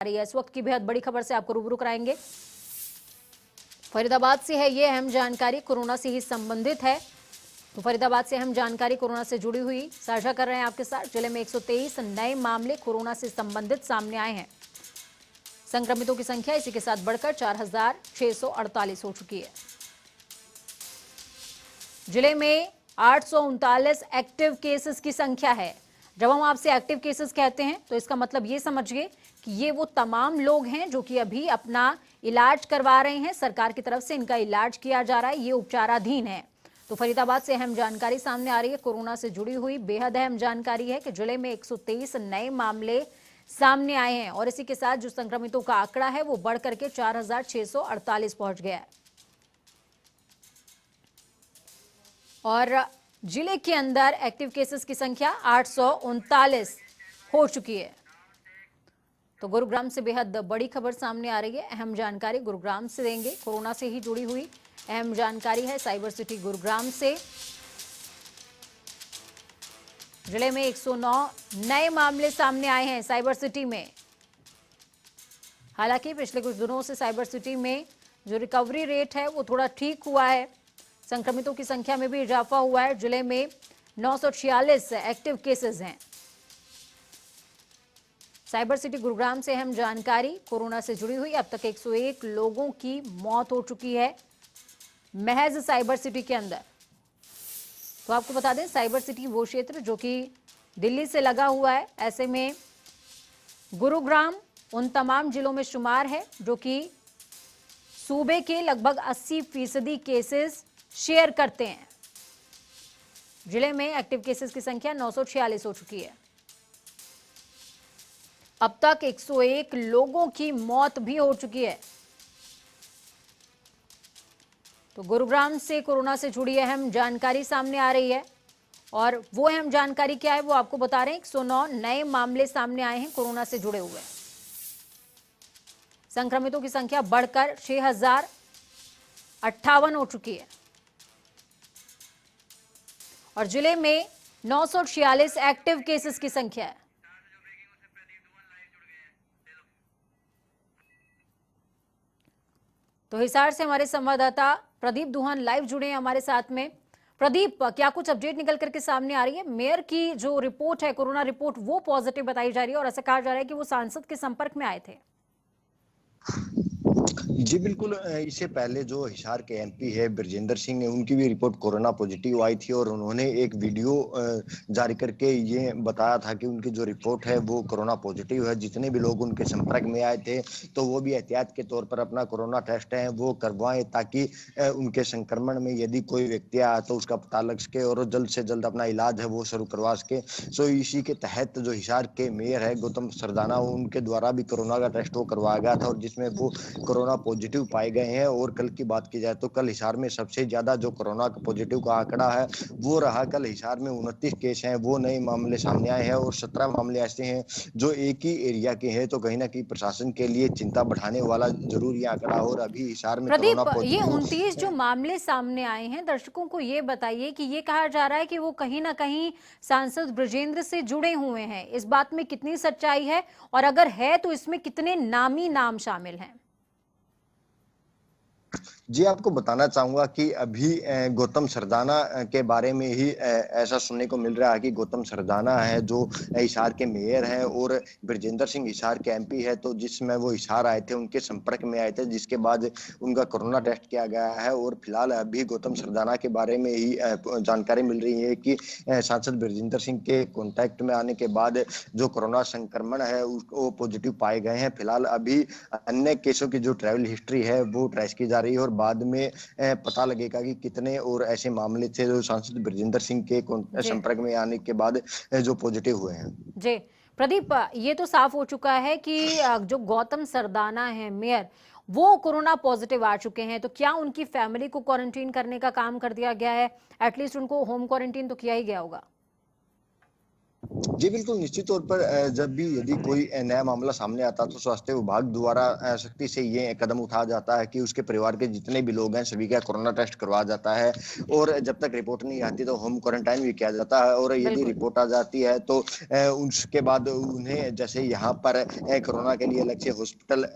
रही है। इस वक्त की बेहद बड़ी खबर से आपको रूबरू कराएंगे। फरीदाबाद से है ये अहम जानकारी, कोरोना से ही संबंधित है। तो फरीदाबाद से अहम जानकारी कोरोना से जुड़ी हुई साझा कर रहे हैं आपके साथ। जिले में 123 नए मामले कोरोना से संबंधित सामने आए हैं। संक्रमितों की संख्या इसी के साथ बढ़कर 4,648 हो चुकी है। जिले में 839 एक्टिव केसेस की संख्या है। जब हम आपसे एक्टिव केसेस कहते हैं तो इसका मतलब ये समझिए कि ये वो तमाम लोग हैं जो कि अभी अपना इलाज करवा रहे हैं। सरकार की तरफ से इनका इलाज किया जा रहा है, ये उपचाराधीन है। तो फरीदाबाद से अहम जानकारी सामने आ रही है, कोरोना से जुड़ी हुई बेहद अहम जानकारी है कि जिले में 123 नए मामले सामने आए हैं और इसी के साथ जो संक्रमितों का आंकड़ा है वो बढ़ करके 4,648 पहुंच गया है। और जिले के अंदर एक्टिव केसेस की संख्या 839 हो चुकी है। तो गुरुग्राम से बेहद बड़ी खबर सामने आ रही है। अहम जानकारी गुरुग्राम से देंगे, कोरोना से ही जुड़ी हुई अहम जानकारी है साइबर सिटी गुरुग्राम से। जिले में 109 नए मामले सामने आए हैं साइबर सिटी में। हालांकि पिछले कुछ दिनों से साइबर सिटी में जो रिकवरी रेट है वो थोड़ा ठीक हुआ है। संक्रमितों की संख्या में भी इजाफा हुआ है। जिले में 946 एक्टिव केसेस हैं। साइबर सिटी गुरुग्राम से अहम जानकारी कोरोना से जुड़ी हुई। अब तक 101 लोगों की मौत हो चुकी है महज साइबर सिटी के अंदर। तो आपको बता दें, साइबर सिटी वो क्षेत्र जो कि दिल्ली से लगा हुआ है। ऐसे में गुरुग्राम उन तमाम जिलों में शुमार है जो कि सूबे के लगभग 80% केसेस शेयर करते हैं। जिले में एक्टिव केसेस की संख्या 946 हो चुकी है। अब तक 101 लोगों की मौत भी हो चुकी है। तो गुरुग्राम से कोरोना से जुड़ी अहम जानकारी सामने आ रही है और वो अहम जानकारी क्या है वो आपको बता रहे हैं। 109 नए मामले सामने आए हैं कोरोना से जुड़े हुए। संक्रमितों की संख्या बढ़कर 6,058 हो चुकी है और जिले में 946 एक्टिव केसेस की संख्या है। तो हिसार से हमारे संवाददाता प्रदीप दुहान लाइव जुड़े हैं हमारे साथ में। प्रदीप, क्या कुछ अपडेट निकल करके सामने आ रही है? मेयर की जो रिपोर्ट है, कोरोना रिपोर्ट, वो पॉजिटिव बताई जा रही है और ऐसा कहा जा रहा है कि वो सांसद के संपर्क में आए थे। जी बिल्कुल, इससे पहले जो हिसार के एमपी है ब्रजेंद्र सिंह ने, उनकी भी रिपोर्ट कोरोना पॉजिटिव आई थी और उन्होंने एक वीडियो जारी करके ये बताया था कि उनकी जो रिपोर्ट है वो कोरोना पॉजिटिव है। जितने भी लोग उनके संपर्क में आए थे तो वो भी एहतियात के तौर पर अपना कोरोना टेस्ट है वो करवाएं ताकि उनके संक्रमण में यदि कोई व्यक्ति आया तो उसका पता लग सके और जल्द से जल्द अपना इलाज है वो शुरू करवा सके। सो इसी के तहत जो हिसार के मेयर है गौतम सरदाना, उनके द्वारा भी कोरोना का टेस्ट वो करवाया गया था और जिसमें वो कोरोना पॉजिटिव पाए गए हैं। और कल की बात की जाए तो कल हिसार में सबसे ज्यादा जो कोरोना पॉजिटिव का आंकड़ा है वो रहा। कल हिसार में 29 केस हैं, वो नए मामले सामने आए हैं और 17 मामले ऐसे हैं जो एक ही एरिया के हैं। तो कहीं ना कहीं प्रशासन के लिए चिंता बढ़ाने वाला जरूर ये आंकड़ा। और अभी हिसार में कोरोना प्रदीप, ये पॉजिटिव 29 जो मामले सामने आए हैं, दर्शकों को ये बताइए कि ये कहा जा रहा है कि वो कहीं ना कहीं सांसद ब्रजेंद्र से जुड़े हुए हैं। इस बात में कितनी सच्चाई है और अगर है तो इसमें कितने नामी नाम शामिल हैं? जी आपको बताना चाहूंगा कि अभी गौतम सरदाना के बारे में ही ऐसा सुनने को मिल रहा है कि गौतम सरदाना है जो हिसार के मेयर हैं और ब्रजेंद्र सिंह हिसार के एमपी है। तो जिसमें वो हिसार आए थे उनके संपर्क में आए थे, जिसके बाद उनका कोरोना टेस्ट किया गया है। और फिलहाल अभी गौतम सरदाना के बारे में ही जानकारी मिल रही है कि सांसद ब्रजेंद्र सिंह के कॉन्टैक्ट में आने के बाद जो कोरोना संक्रमण है वो पॉजिटिव पाए गए हैं। फिलहाल अभी अन्य केसों की जो ट्रैवल हिस्ट्री है वो ट्रेस की जा रही है और बाद में पता लगेगा कि कितने और ऐसे मामले थे जो सांसद ब्रजेंद्र सिंह के संपर्क में आने के बाद जो पॉजिटिव हुए हैं। जी प्रदीप, ये तो साफ हो चुका है कि जो गौतम सरदाना है मेयर, वो कोरोना पॉजिटिव आ चुके हैं। तो क्या उनकी फैमिली को क्वारंटीन करने का काम कर दिया गया है? एटलीस्ट उनको होम क्वारंटीन तो किया ही गया होगा। जी बिल्कुल, निश्चित तौर पर जब भी यदि कोई नया मामला सामने आता है तो स्वास्थ्य विभाग द्वारा सख्ती से ये कदम उठाया जाता है कि उसके परिवार के जितने भी लोग हैं सभी का कोरोना टेस्ट करवाया जाता है और जब तक रिपोर्ट नहीं आती तो होम क्वारंटाइन भी किया जाता है और यदि बिल्कुल। रिपोर्ट आ जाती है तो उसके बाद उन्हें जैसे यहाँ पर कोरोना के लिए अलग से हॉस्पिटल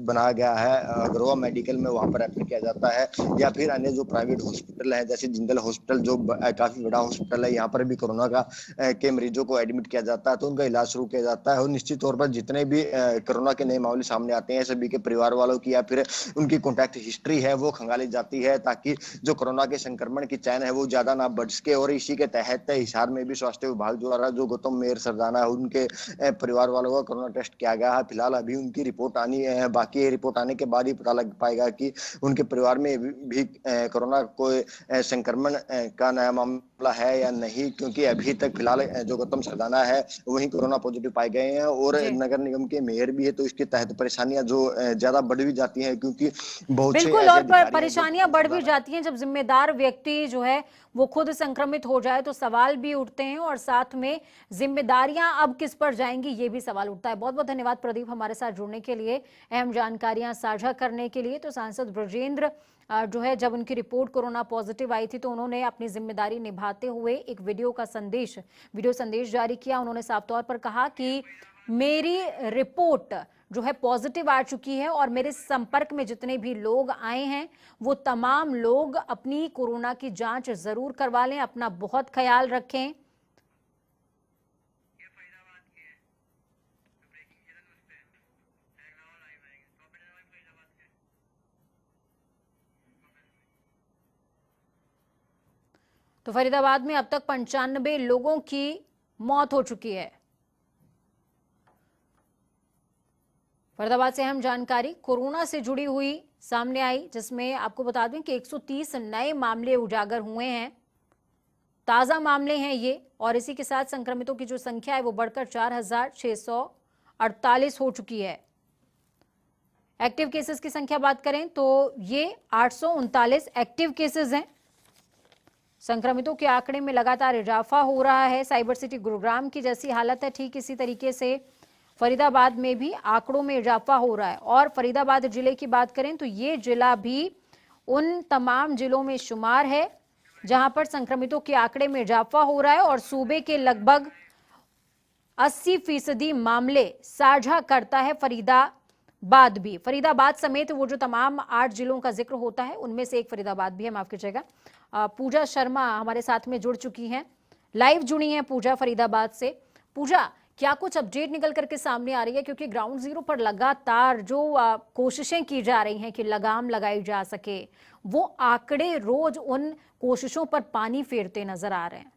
बनाया गया है अग्रवा मेडिकल में, वहाँ पर रेफर किया जाता है या फिर अन्य जो प्राइवेट हॉस्पिटल है जैसे जिंदल हॉस्पिटल जो काफी बड़ा हॉस्पिटल है, यहाँ पर भी कोरोना का के मरीजों को एडमिट किया जाता है तो उनका इलाज शुरू किया जाता है और निश्चित तौर पर जितने भी कोरोना के नए मामले सामने आते हैं सभी के परिवार वालों की या फिर उनकी कॉन्टैक्ट हिस्ट्री है वो खंगाली जाती है ताकि जो कोरोना के संक्रमण की चैन है वो ज्यादा ना बढ़ सके। और इसी के तहत हिसार में भी स्वास्थ्य विभाग द्वारा जो गौतम मेहर सरदाना है उनके परिवार वालों का कोरोना टेस्ट किया गया है। फिलहाल अभी उनकी रिपोर्ट आनी बाकी है, रिपोर्ट आने के बाद ही पता लग पाएगा कि उनके परिवार में भी कोरोना को संक्रमण का नया मामला है या नहीं, क्योंकि अभी तक फिलहाल जो गौतम सरदाना है वही कोरोना पॉजिटिव पाए गए हैं और जी नगर निगम के मेयर भी है तो इसके तहत परेशानियां जो ज्यादा बढ़ भी जाती हैं क्योंकि बहुत से बिल्कुल, ऐसे और अधिकारी हैं जो परेशानियां गौतम बढ़ भी सरदाना जाती हैं जब जिम्मेदार व्यक्ति जो है वो खुद संक्रमित हो जाए तो सवाल भी उठते हैं और साथ में जिम्मेदारियां अब किस पर जाएंगी ये भी सवाल उठता है। बहुत बहुत धन्यवाद प्रदीप हमारे साथ जुड़ने के लिए, अहम जानकारियां साझा करने के लिए। तो सांसद ब्रजेंद्र जो है जब उनकी रिपोर्ट कोरोना पॉजिटिव आई थी तो उन्होंने अपनी जिम्मेदारी निभाते हुए एक वीडियो संदेश जारी किया। उन्होंने साफ तौर पर कहा कि मेरी रिपोर्ट जो है पॉजिटिव आ चुकी है और मेरे संपर्क में जितने भी लोग आए हैं वो तमाम लोग अपनी कोरोना की जांच जरूर करवा लें, अपना बहुत ख्याल रखें। तो फरीदाबाद में अब तक 95 लोगों की मौत हो चुकी है। फरीदाबाद से अहम जानकारी कोरोना से जुड़ी हुई सामने आई, जिसमें आपको बता दें कि 130 नए मामले उजागर हुए हैं। ताजा मामले हैं ये और इसी के साथ संक्रमितों की जो संख्या है वो बढ़कर 4648 हो चुकी है। एक्टिव केसेस की संख्या बात करें तो ये 839 एक्टिव केसेस हैं। संक्रमितों के आंकड़े में लगातार इजाफा हो रहा है। साइबर सिटी गुरुग्राम की जैसी हालत है ठीक इसी तरीके से फरीदाबाद में भी आंकड़ों में इजाफा हो रहा है। और फरीदाबाद जिले की बात करें तो ये जिला भी उन तमाम जिलों में शुमार है जहां पर संक्रमितों के आंकड़े में इजाफा हो रहा है और सूबे के लगभग 80% मामले साझा करता है फरीदाबाद भी। फरीदाबाद समेत वो जो तमाम 8 जिलों का जिक्र होता है उनमें से एक फरीदाबाद भी है, माफ कीजिएगा। पूजा शर्मा हमारे साथ में जुड़ चुकी हैं, लाइव जुड़ी हैं पूजा फरीदाबाद से। पूजा, क्या कुछ अपडेट निकल करके सामने आ रही है, क्योंकि ग्राउंड जीरो पर लगातार जो कोशिशें की जा रही हैं कि लगाम लगाई जा सके, वो आंकड़े रोज उन कोशिशों पर पानी फेरते नजर आ रहे हैं।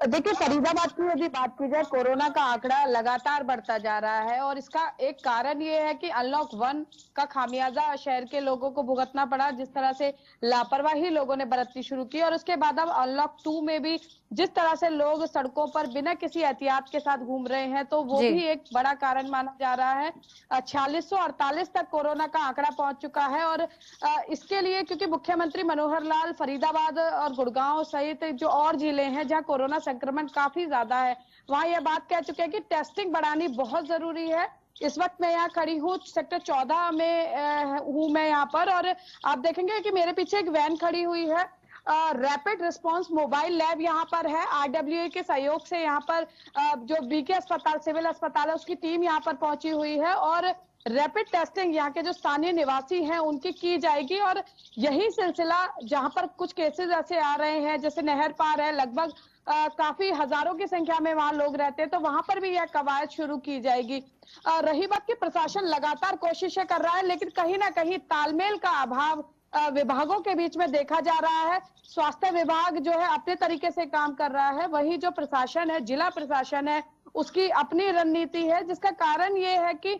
देखिए, फरीदाबाद की यदि बात की जाए, कोरोना का आंकड़ा लगातार बढ़ता जा रहा है और इसका एक कारण ये है कि अनलॉक 1 का खामियाजा शहर के लोगों को भुगतना पड़ा, जिस तरह से लापरवाही लोगों ने बरतनी शुरू की। और उसके बाद अब अनलॉक 2 में भी जिस तरह से लोग सड़कों पर बिना किसी एहतियात के साथ घूम रहे हैं, तो वो भी एक बड़ा कारण माना जा रहा है। 4648 तक कोरोना का आंकड़ा पहुंच चुका है और इसके लिए क्योंकि मुख्यमंत्री मनोहर लाल फरीदाबाद और गुड़गांव सहित जो और जिले हैं जहां कोरोना संक्रमण काफी ज्यादा है, वहां यह बात कह चुके हैं कि टेस्टिंग बढ़ानी बहुत जरूरी है। इस वक्त मैं यहाँ खड़ी हूँ सेक्टर 14 में हूँ मैं यहाँ पर, और आप देखेंगे कि मेरे पीछे एक वैन खड़ी हुई है। रैपिड रिस्पांस मोबाइल लैब यहाँ पर है। RWA के सहयोग से यहाँ पर जो बीके अस्पताल, सिविल अस्पताल है, उसकी टीम यहाँ पर पहुंची हुई है और रैपिड टेस्टिंग यहाँ के जो स्थानीय निवासी हैं उनकी की जाएगी। और यही सिलसिला जहाँ पर कुछ केसेस ऐसे आ रहे हैं जैसे नहर पार है, लगभग काफी हजारों की संख्या में वहां लोग रहते हैं, तो वहां पर भी यह कवायद शुरू की जाएगी। रही बात की प्रशासन लगातार कोशिशें कर रहा है, लेकिन कहीं ना कहीं तालमेल का अभाव विभागों के बीच में देखा जा रहा है। स्वास्थ्य विभाग जो है अपने तरीके से काम कर रहा है, वही जो प्रशासन है, जिला प्रशासन है, उसकी अपनी रणनीति है, जिसका कारण ये है कि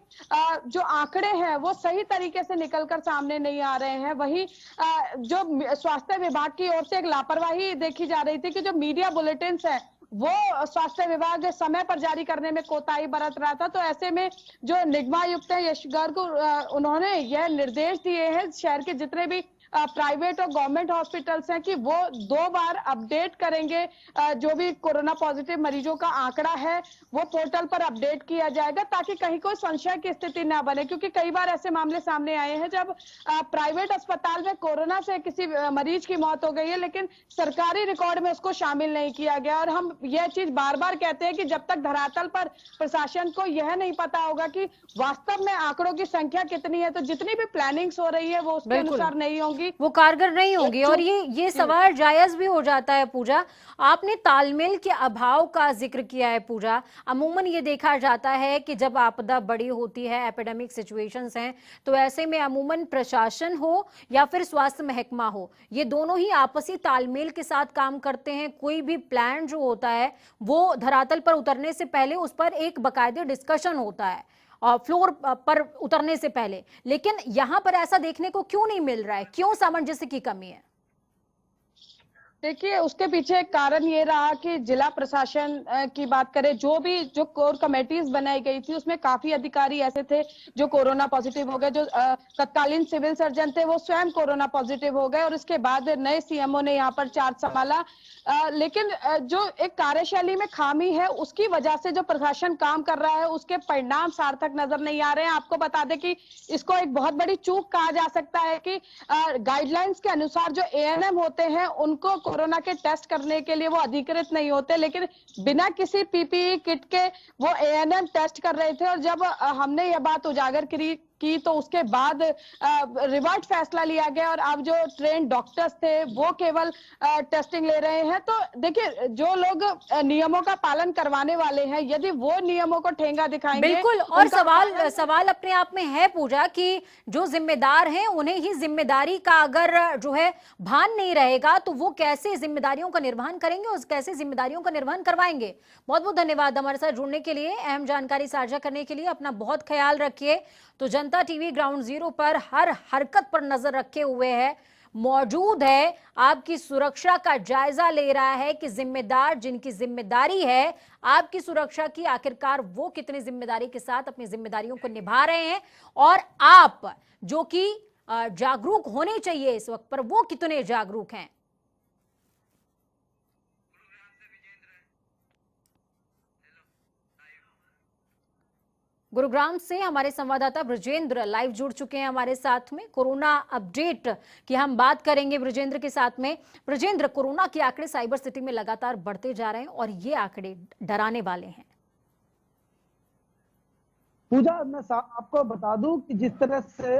जो आंकड़े हैं वो सही तरीके से निकलकर सामने नहीं आ रहे हैं। वही जो स्वास्थ्य विभाग की ओर से एक लापरवाही देखी जा रही थी कि जो मीडिया बुलेटिन्स है वो स्वास्थ्य विभाग समय पर जारी करने में कोताही बरत रहा था। तो ऐसे में जो निगमायुक्त है यश गर्ग, उन्होंने यह निर्देश दिए हैं शहर के जितने भी प्राइवेट और गवर्नमेंट हॉस्पिटल्स हैं कि वो 2 बार अपडेट करेंगे। जो भी कोरोना पॉजिटिव मरीजों का आंकड़ा है वो पोर्टल पर अपडेट किया जाएगा, ताकि कहीं कोई संशय की स्थिति ना बने, क्योंकि कई बार ऐसे मामले सामने आए हैं जब प्राइवेट अस्पताल में कोरोना से किसी मरीज की मौत हो गई है, लेकिन सरकारी रिकॉर्ड में उसको शामिल नहीं किया गया। और हम यह चीज बार बार कहते हैं कि जब तक धरातल पर प्रशासन को यह नहीं पता होगा कि वास्तव में आंकड़ों की संख्या कितनी है, तो जितनी भी प्लानिंग्स हो रही है वो उसके अनुसार नहीं होंगी, वो कारगर नहीं होगी। और ये सवाल जायज भी हो जाता है पूजा। आपने तालमेल के अभाव का जिक्र किया है पूजा। अमूमन ये देखा जाता है कि जब आपदा बड़ी होती है, एपिडेमिक सिचुएशंस हैं, तो ऐसे में अमूमन प्रशासन हो या फिर स्वास्थ्य महकमा हो, ये दोनों ही आपसी तालमेल के साथ काम करते हैं। कोई भी प्लान जो होता है वो धरातल पर उतरने से पहले उस पर एक बाकायदे डिस्कशन होता है फ्लोर पर उतरने से पहले, लेकिन यहां पर ऐसा देखने को क्यों नहीं मिल रहा है? क्यों सामंजस्य की कमी है? देखिए, उसके पीछे एक कारण ये रहा कि जिला प्रशासन की बात करें, जो कोर कमेटीज बनाई गई थी उसमें काफी अधिकारी ऐसे थे जो कोरोना पॉजिटिव हो गए। जो तत्कालीन सिविल सर्जन थे वो स्वयं कोरोना पॉजिटिव हो गए और उसके बाद नए सीएमओ ने यहाँ पर चार्ज संभाला। लेकिन जो एक कार्यशैली में खामी है उसकी वजह से जो प्रशासन काम कर रहा है उसके परिणाम सार्थक नजर नहीं आ रहे हैं। आपको बता दें कि इसको एक बहुत बड़ी चूक कहा जा सकता है कि गाइडलाइंस के अनुसार जो एएनएम होते हैं उनको कोरोना के टेस्ट करने के लिए वो अधिकृत नहीं होते, लेकिन बिना किसी पीपीई किट के वो एएनएम टेस्ट कर रहे थे। और जब हमने ये बात उजागर की तो उसके बाद रिवर्ट फैसला लिया गया और अब जो ट्रेन डॉक्टर्स थे वो केवल टेस्टिंग ले रहे हैं। तो देखिए, जो लोग नियमों का पालन करवाने वाले हैं, यदि वो नियमों को ठेंगा दिखाएंगे, बिल्कुल। और सवाल अपने आप में है पूजा कि जो जिम्मेदार हैं उन्हें ही जिम्मेदारी का अगर जो है भान नहीं रहेगा तो वो कैसे जिम्मेदारियों का निर्वहन करेंगे और कैसे जिम्मेदारियों का निर्वहन करवाएंगे। बहुत बहुत धन्यवाद हमारे साथ जुड़ने के लिए, अहम जानकारी साझा करने के लिए। अपना बहुत ख्याल रखिए। तो जनता टीवी ग्राउंड जीरो पर हर हरकत पर नजर रखे हुए है, मौजूद है, आपकी सुरक्षा का जायजा ले रहा है कि जिम्मेदार जिनकी जिम्मेदारी है आपकी सुरक्षा की, आखिरकार वो कितनी जिम्मेदारी के साथ अपनी जिम्मेदारियों को निभा रहे हैं, और आप जो कि जागरूक होने चाहिए इस वक्त पर वो कितने जागरूक हैं। गुरुग्राम से हमारे संवाददाता ब्रजेंद्र लाइव जुड़ चुके हैं हमारे साथ में। कोरोना अपडेट की हम बात करेंगे ब्रजेंद्र के साथ में। ब्रजेंद्र, कोरोना के आंकड़े साइबर सिटी में लगातार बढ़ते जा रहे हैं और ये आंकड़े डराने वाले हैं। पूजा, मैं आपको बता दूं कि जिस तरह से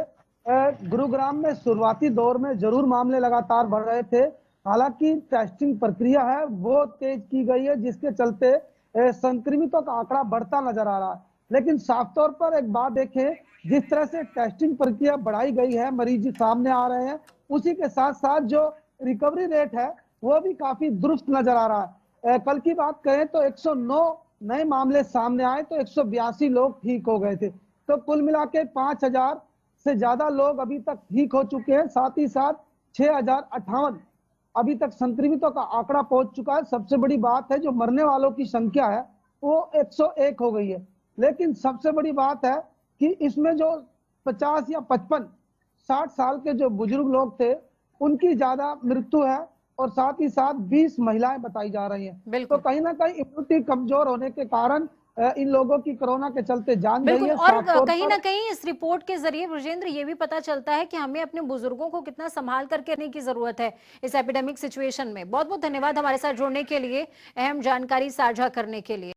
गुरुग्राम में शुरुआती दौर में जरूर मामले लगातार बढ़ रहे थे, हालांकि टेस्टिंग प्रक्रिया है वो तेज की गई है, जिसके चलते संक्रमितों का आंकड़ा बढ़ता नजर आ रहा है। लेकिन साफ तौर पर एक बात देखें, जिस तरह से टेस्टिंग प्रक्रिया बढ़ाई गई है, मरीज सामने आ रहे हैं, उसी के साथ साथ जो रिकवरी रेट है वो भी काफी दुरुस्त नजर आ रहा है। कल की बात करें तो 109 नए मामले सामने आए तो 182 लोग ठीक हो गए थे। तो कुल मिला के 5000 से ज्यादा लोग अभी तक ठीक हो चुके हैं। साथ ही साथ 6058 अभी तक संक्रमितों का आंकड़ा पहुंच चुका है। सबसे बड़ी बात है जो मरने वालों की संख्या है वो 101 हो गई है। लेकिन सबसे बड़ी बात है कि इसमें जो 50 या 55-60 साल के जो बुजुर्ग लोग थे उनकी ज्यादा मृत्यु है, और साथ ही साथ 20 महिलाएं बताई जा रही हैं। तो कहीं ना कहीं इम्यूनिटी कमजोर होने के कारण इन लोगों की कोरोना के चलते जान गई है। और कहीं ना कहीं इस रिपोर्ट के जरिए ब्रजेंद्र ये भी पता चलता है कि हमें अपने बुजुर्गों को कितना संभाल करके रखने की जरूरत है इस एपिडेमिक सिचुएशन में। बहुत बहुत धन्यवाद हमारे साथ जुड़ने के लिए, अहम जानकारी साझा करने के लिए।